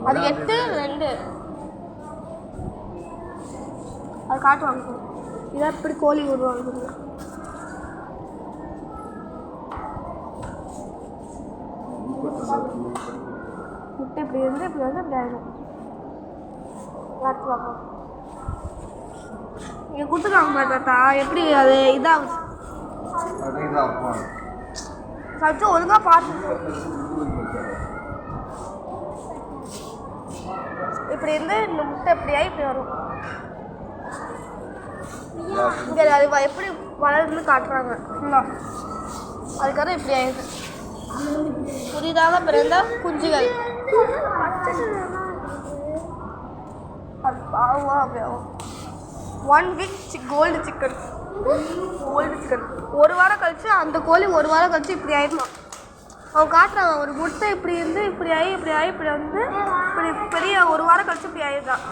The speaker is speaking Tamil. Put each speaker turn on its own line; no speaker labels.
அது 8 2 அது காட்டுவாங்க. இதான் இப்படி கோழி விடுவாங்க. முட்டை இப்படி இருந்து இப்படி வந்து இப்படி ஆயிடும். காட்டுவாங்க. இங்கே கொடுத்துருக்காங்க தாத்தா, எப்படி அது இதாகுது சச்சு ஒழுங்கா பார்த்து. இப்படி இருந்து இந்த முட்டை எப்படியா இப்படி வரும். இங்கே அது எப்படி வளருதுன்னு காட்டுறாங்க. அதுக்காக இப்படி ஆயிடுது. புதிதாக பிறந்த குஞ்சுகள் அப்படி ஆகும். 1 வீக் கோல்டு சிக்கன். ஒரு வாரம் கழிச்சு அந்த கோழி ஒரு வாரம் கழிச்சு இப்படி ஆயிடுமா. அவங்க காட்டுறாங்க ஒரு முட்டை இப்படி இருந்து இப்படி ஆகி இப்படி வந்து இப்படி பெரிய ஒரு வாரம் கழிச்சு இப்படி ஆயிடுதான்.